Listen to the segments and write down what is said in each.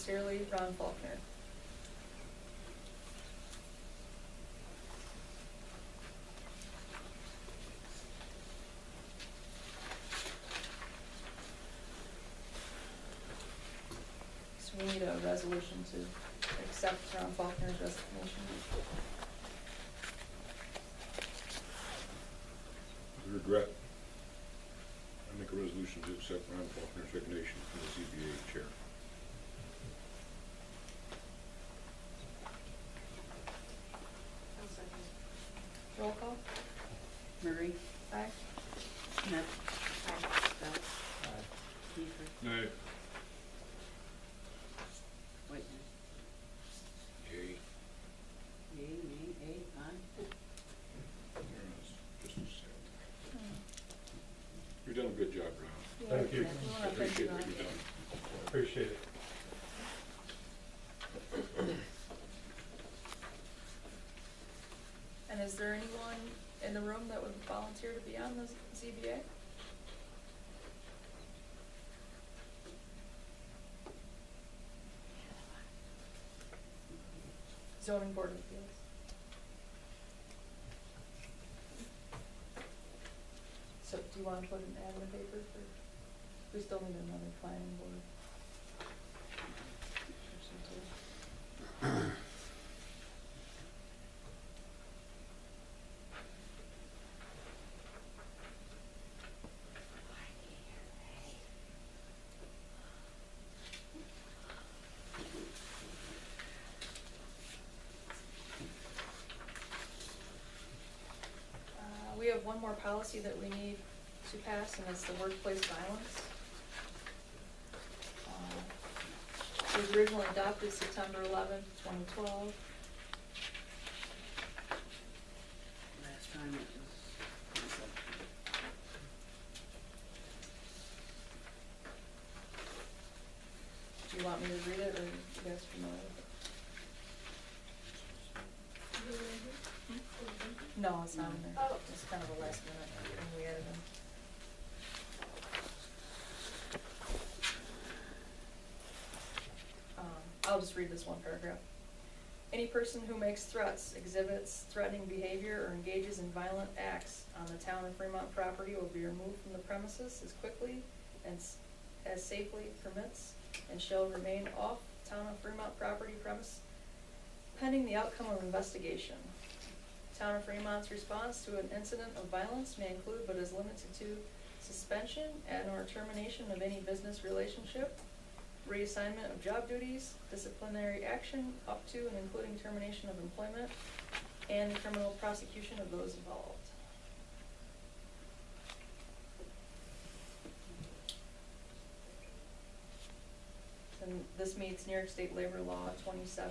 Sincerely, Ron Faulkner. So we need a resolution to accept Ron Faulkner's resignation. With regret, I make a resolution to accept Ron Faulkner's resignation from the ZBA chair. I'll second. Roll call? Murray, Aye. Smith, Aye. Bell, Aye. Kiefer, Nay. Whitman. Yay. Yea, nay, aye. Just a second. You've done a good job, Ron. Yeah, Thank you. we wanna I thank appreciate Ron. what you've done. Appreciate it. And is there anyone in the room that would volunteer to be on the ZBA? Zoning Board of Appeals. So do you want to put an ad in the paper for, we still need another planning board? person too. We have one more policy that we need to pass, and it's the workplace violence. It was originally adopted September 11th, 2012. Last time it was. Do you want me to read it, or you guys familiar with it? No, it's not in there. Oh. It's kind of a last minute thing we added in. I'll just read this one paragraph. Any person who makes threats, exhibits threatening behavior, or engages in violent acts on the town of Fremont property will be removed from the premises as quickly and as safely permits, and shall remain off town of Fremont property premise pending the outcome of investigation. Town of Fremont's response to an incident of violence may include, but is limited to, suspension and/or termination of any business relationship, reassignment of job duties, disciplinary action up to and including termination of employment, and criminal prosecution of those involved. And this meets New York State Labor Law 27B.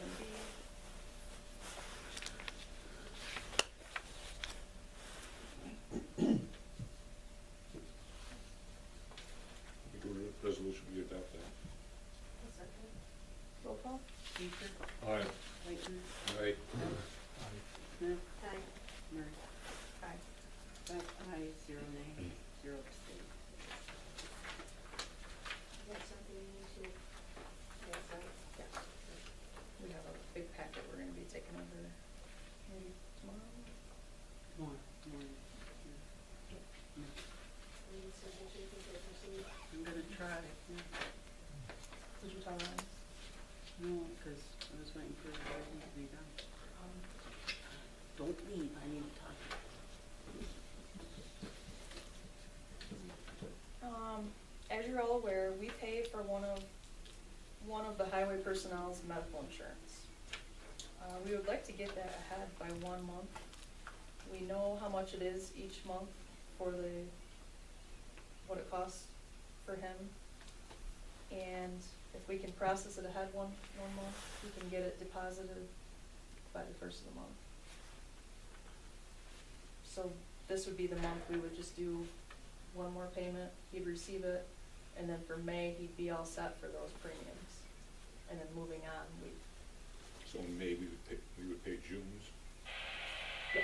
We do a resolution, we adopt that. I'll second. Roll call? Kiefer, Aye. Whitman, Aye. Smith, Aye. Murray. Aye. 5 ayes, 0 nay, 0 abstain. Is that something you need to, yes, right? Yeah. We have a big packet we're gonna be taking over maybe tomorrow. More. We need some motion to proceed. I'm gonna try, yeah. Did you tell Ryan? No, because I was waiting for everything to be done. Don't leave, I need to talk. As you're all aware, we pay for one of the highway personnel's medical insurance. We would like to get that ahead by 1 month. We know how much it is each month for what it costs for him. And if we can process it ahead one month, we can get it deposited by the first of the month. So this would be the month we would just do one more payment, he'd receive it, and then for May, he'd be all set for those premiums. And then moving on, So in May, we would pay June's. yes.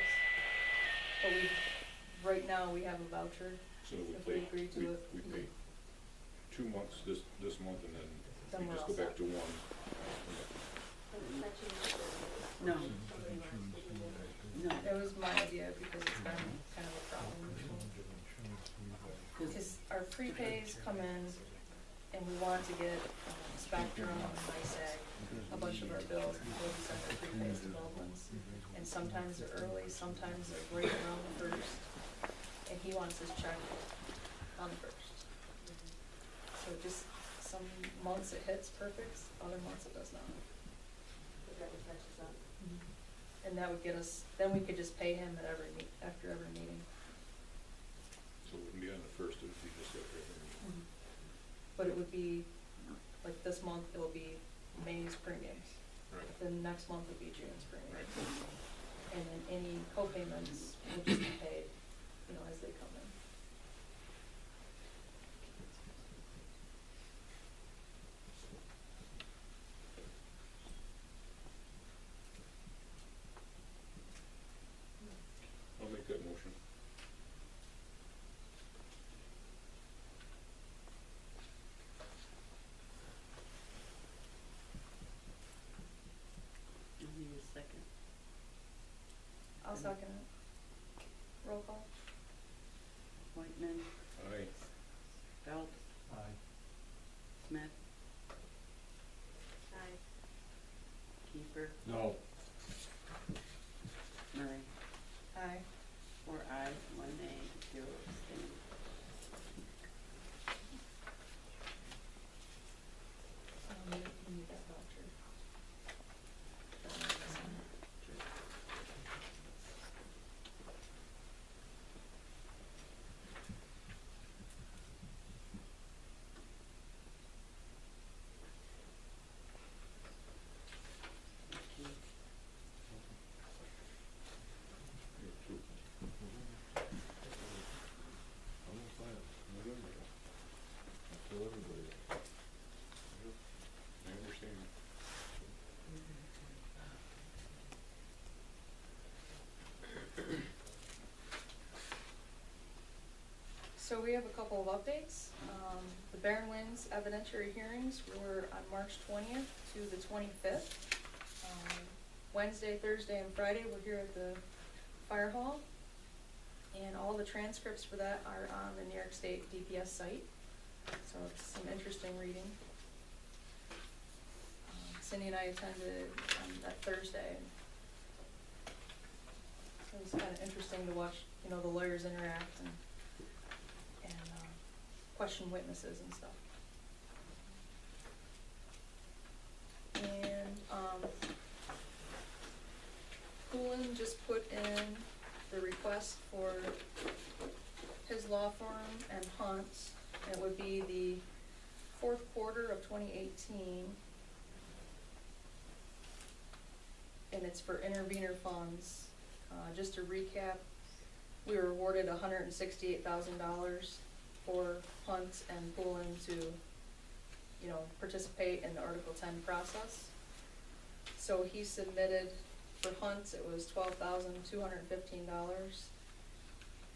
But right now, we have a voucher, So we if we agree to it. We pay 2 months this month, and then Then we we're just all go back set. to one. change it? No. Somebody wants to do it. No, It was my idea because it's been kind of a problem usually. cause, Because our prepays come in and we want to get Spectrum, NICEAG, a bunch of our bills before we send our prepays to Baldwin's. And sometimes they're early, sometimes they're right around the first, and he wants his check on the first. So just, some months it hits perfect, other months it does not. But that just matches up. And that would get us, then we could just pay him at after every meeting. So it wouldn't be on the first, it would be just after. But it would be, like this month, it'll be May's premiums. Right. Then next month would be June's premiums. And then any co-payments will just be paid, as they come in. I'll make that motion. I'll need a second. I'll second it. Roll call. Whitman, Aye. Phelps, Aye. Smith, Aye. Kiefer, No. Murray. Aye. 4 ayes, 1 nay, 0 abstained. You need that voucher. Okay. You have two. Almost there. November. Tell everybody. I understand. So we have a couple of updates. The Barren Winds evidentiary hearings were on March 20th to the 25th. Wednesday, Thursday, and Friday, we're here at the fire hall. And all the transcripts for that are on the New York State DPS site. So it's some interesting reading. Cindy and I attended that Thursday. So it was kind of interesting to watch, the lawyers interact and question witnesses and stuff. And, Poulin just put in the request for his law firm and Hunt. It would be the fourth quarter of 2018. And it's for intervenor funds. Just to recap, we were awarded $168,000 for Hunt and Poulin to, participate in the Article 10 process. So he submitted, for Hunt, it was $12,215,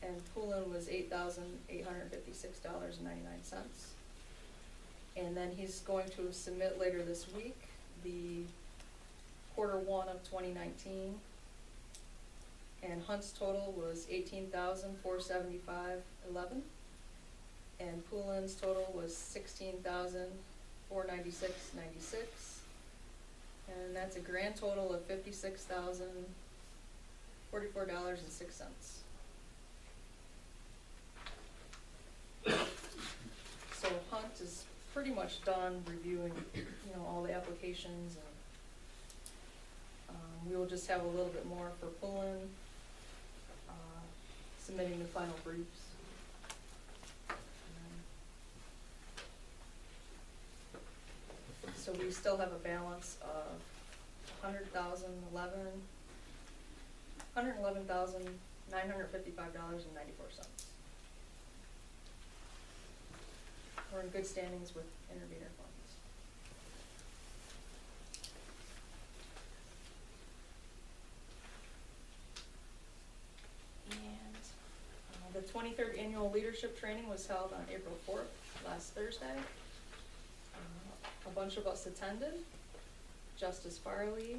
and Poulin was $8,856.99. And then he's going to submit later this week the quarter one of 2019. And Hunt's total was $18,475.11. And Poulin's total was $16,496.96. And that's a grand total of $56,044.06. So Hunt is pretty much done reviewing, all the applications, and we will just have a little bit more for Poulin, submitting the final briefs. So we still have a balance of $111,955.94. We're in good standings with intervenor funds. And the 23rd annual leadership training was held on April 4th, last Thursday. A bunch of us attended. Justice Farley,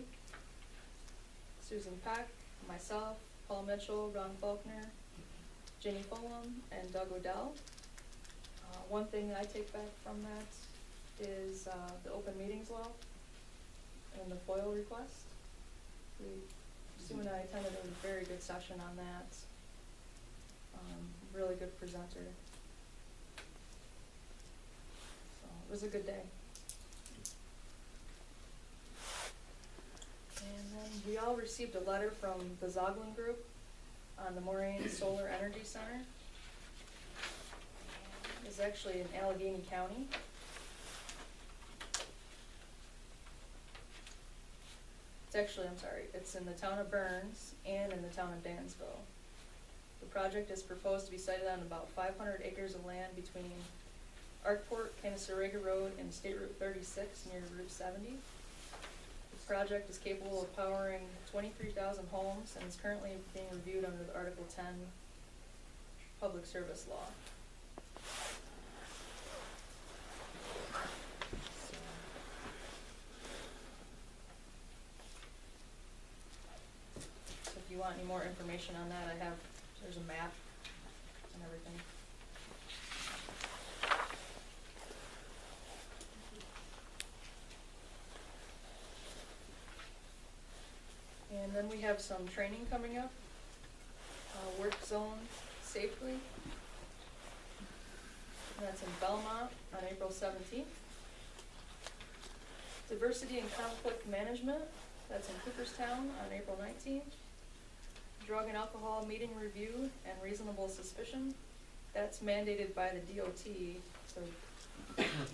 Susan Peck, myself, Paul Mitchell, Ron Faulkner, Jenny Fulham, and Doug Odell. One thing I take back from that is the open meetings law and the FOIL request. Sue and I attended a very good session on that. Really good presenter. So it was a good day. And then we all received a letter from the Zoglin Group on the Moraine Solar Energy Center. It's actually in Allegheny County. It's in the town of Burns and in the town of Dansville. The project is proposed to be sited on about 500 acres of land between Arkport, Canasarega Road, and State Route 36 near Route 70. The project is capable of powering 23,000 homes and is currently being reviewed under the Article 10 Public Service Law. So if you want any more information on that, there's a map and everything. And then we have some training coming up. Work zone safely. And that's in Belmont on April 17th. Diversity and conflict management, that's in Cooperstown on April 19th. Drug and alcohol meeting review and reasonable suspicion, that's mandated by the DOT, so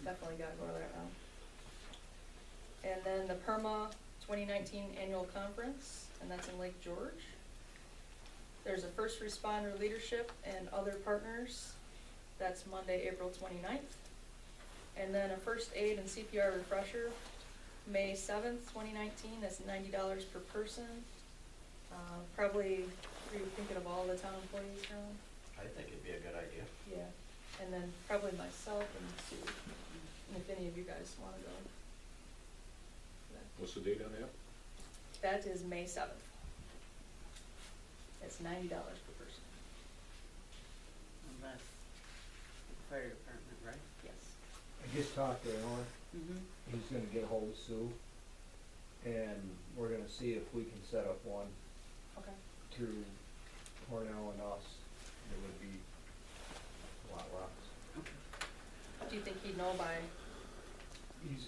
definitely gotta go to that now. And then the PERMA 2019 annual conference, and that's in Lake George. There's a first responder leadership and other partners, that's Monday, April 29th. And then a first aid and CPR refresher, May 7th, 2019, that's $90 per person. Probably, are you thinking of all the town employees now? I think it'd be a good idea. Yeah, and then probably myself and Sue, and if any of you guys wanna go. What's the date on that? That is May 7th. It's $90 per person, And that's fire department, right? yes. I just talked to Alan, Mm-hmm. he's gonna get ahold of Sue, and we're gonna see if we can set up one Okay. through Cornell and us. It would be a lot less. Do you think he'd know by,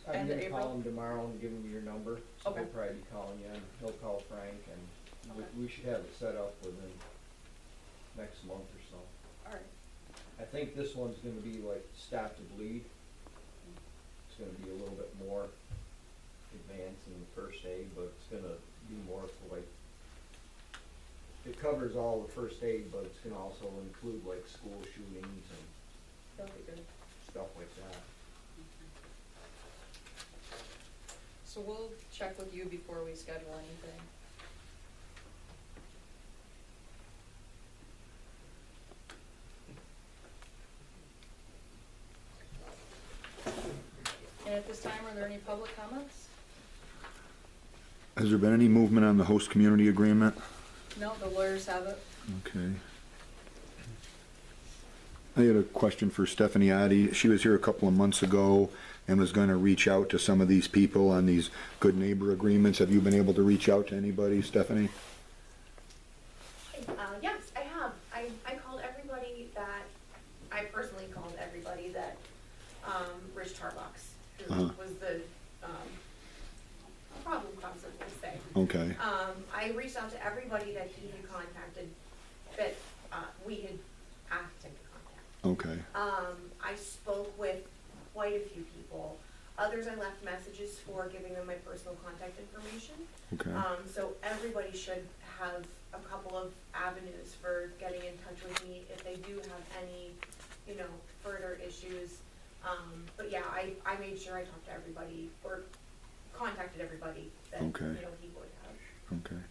I'm End of gonna call April? him tomorrow and give him your number, so Okay. he'll probably be calling you, and he'll call Frank, and Okay. we should have it set up within next month or so. alright, I think this one's gonna be like stop to bleed. It's gonna be a little bit more advanced than the first aid, but it's gonna be more for like, it covers all the first aid, but it's gonna also include like school shootings and that'll be good. stuff like that. So we'll check with you before we schedule anything. And at this time, are there any public comments? Has there been any movement on the host community agreement? No, the lawyers have it. Okay. I had a question for Stephanie Addy. She was here a couple of months ago and was gonna reach out to some of these people on these good neighbor agreements. Have you been able to reach out to anybody, Stephanie? Yes, I have. I called everybody that, I personally called everybody that, Rich Tarbox, who Uh-huh. was the, problem causer, we'll say. Okay, I reached out to everybody that he had contacted, that, we had asked him to contact. okay, I spoke with quite a few people. Others I left messages for, giving them my personal contact information. okay, So everybody should have a couple of avenues for getting in touch with me if they do have any, further issues. But yeah, I made sure I talked to everybody, or contacted everybody that, Okay. he would have. okay.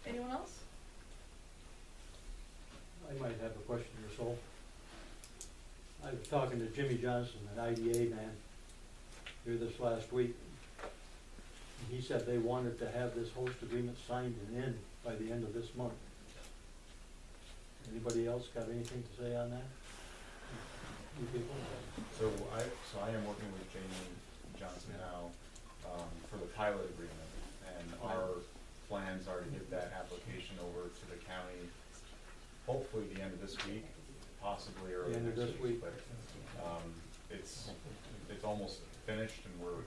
Anyone else? I might have a question or so. I've talking to Jimmy Johnson, an IDA man, here this last week. And he said they wanted to have this host agreement signed and in by the end of this month. Anybody else got anything to say on that? You people? So I am working with Jamie Johnson now, for the pilot agreement, and our plans are to get that application over to the county, hopefully the end of this week, possibly early The end of next this week, week. but, it's almost finished, and we're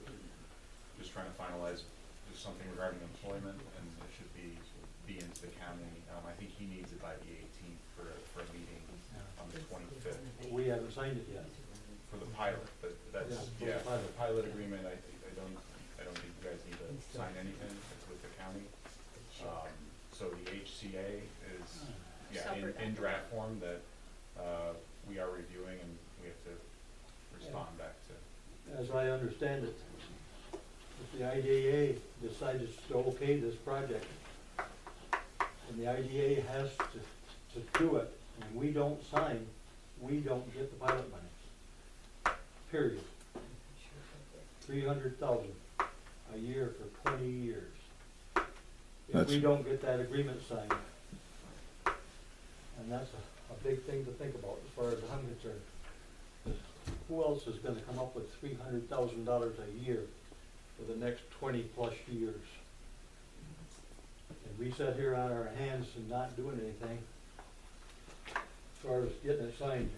just trying to finalize just something regarding employment, and it should be into the county. I think he needs it by the 18th for a meeting on the 25th. We haven't signed it yet. For the pilot, but that's, Yeah, for the yeah, for the pilot agreement, I don't think you guys need to sign anything, it's with the county. So the HCA is, Separate. in draft form that, we are reviewing, and we have to respond back to. As I understand it, if the IDA decides to okay this project, and the IDA has to do it, and we don't sign, we don't get the pilot money. Period. 300,000 a year for 20 years. If we don't get that agreement signed, and that's a big thing to think about as far as I'm concerned. Who else is gonna come up with $300,000 a year for the next 20+ years? And we sit here on our hands and not doing anything as far as getting it signed.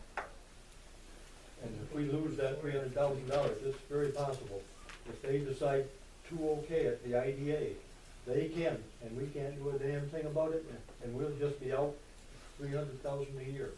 And if we lose that $300,000, it's very possible. If they decide to okay it, the IDA, they can, and we can't do a damn thing about it, and we'll just be out $300,000 a year.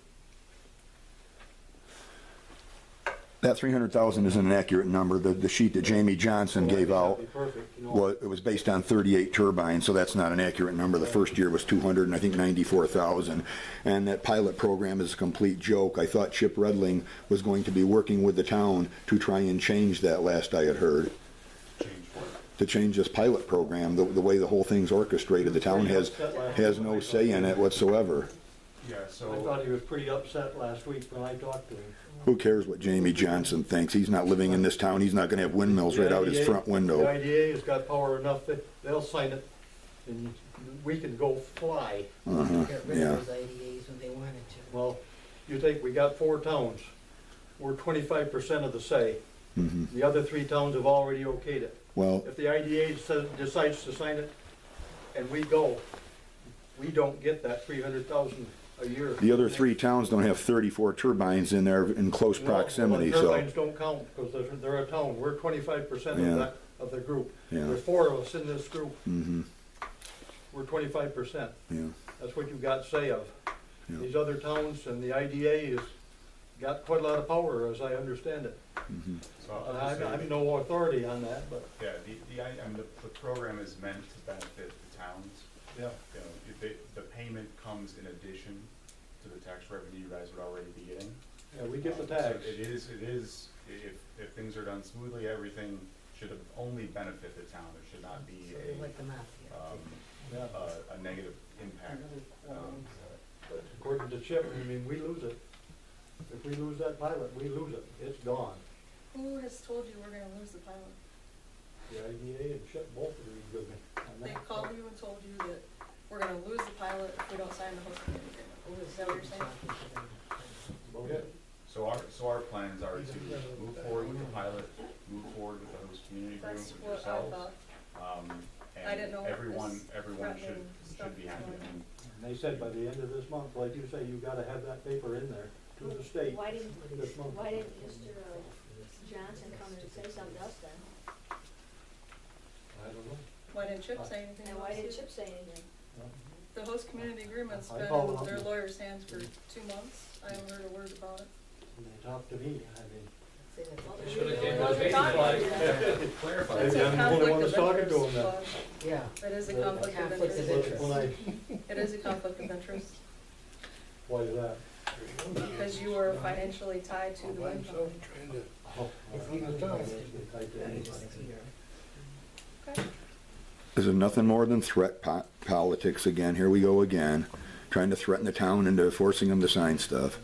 That 300,000 isn't an accurate number. The sheet that Jamie Johnson gave out, That'd be perfect, you know. well, it was based on 38 turbines, so that's not an accurate number. The first year was 200 and I think 94,000. And that pilot program is a complete joke. I thought Chip Redling was going to be working with the town to try and change that, last I had heard. Change what? To change this pilot program, the way the whole thing's orchestrated. The town has no say in it whatsoever. Yeah, I so, thought he was pretty upset last week when I talked to him. Who cares what Jamie Johnson thinks? He's not living in this town. He's not gonna have windmills right out his front The window. IDA has got power enough that they'll sign it, and we can go fly. Uh-huh, Get rid yeah. of those IDAs when they wanted to. Well, you think, we got 4 towns. We're 25% of the say. Mhm. The other 3 towns have already okayed it. Well, If the IDA decides to sign it, and we go, we don't get that 300,000 a year. the other 3 towns don't have 34 turbines in there in close No, proximity, well, so, turbines don't count, because they're a town. We're 25% Yeah. of that, of the group. Yeah. There's 4 of us in this group. mhm, We're 25%. yeah, That's what you got say of. Yeah. These other towns and the IDA has got quite a lot of power, as I understand it. mhm. so I'll just say. I'm no authority on that, but, Yeah, the program is meant to benefit the towns. yeah. You know, the payment comes in addition to the tax revenue you guys would already be getting. Yeah, we get the So tax. it is, if things are done smoothly, everything should only benefit the town. It should not be So they're like the mafia. Yeah. a negative impact. But according to Chip, I mean, we lose it. If we lose that pilot, we lose it. It's gone. Who has told you we're gonna lose the pilot? The IDA and Chip both agree with me on They that. called you and told you that we're gonna lose the pilot if we don't sign the host community agreement. Is that what you're saying? Okay. So our plans are to move forward with the pilot, move forward with the host community agreement That's with what I yourselves. thought. I didn't know And what everyone this should threatening be stuff happy. was going on. And they said by the end of this month, like you say, you gotta have that paper in there to the state Why didn't, this month. why didn't Mr. Johnson come and say something to us then? I don't know. Why didn't Chip say anything? And to why us? didn't Chip say anything? The host community agreement's I been called in them. their lawyer's hands for 2 months. I haven't heard a word about it. And they talked to me, I mean, Say that. Well, They we should've were came the to ones us talking before. to you. Clarify. It's Maybe a I'm the only one conflict that's of talking to interest, him then. Bud. Yeah. It is a The conflict of conflict of interest. interest. when I, It is a conflict of interest, why is that? because you are financially tied to the wind farm. Oh, From the town. Okay. This is nothing more than threat politics again. Here we go again, trying to threaten the town into forcing them to sign stuff.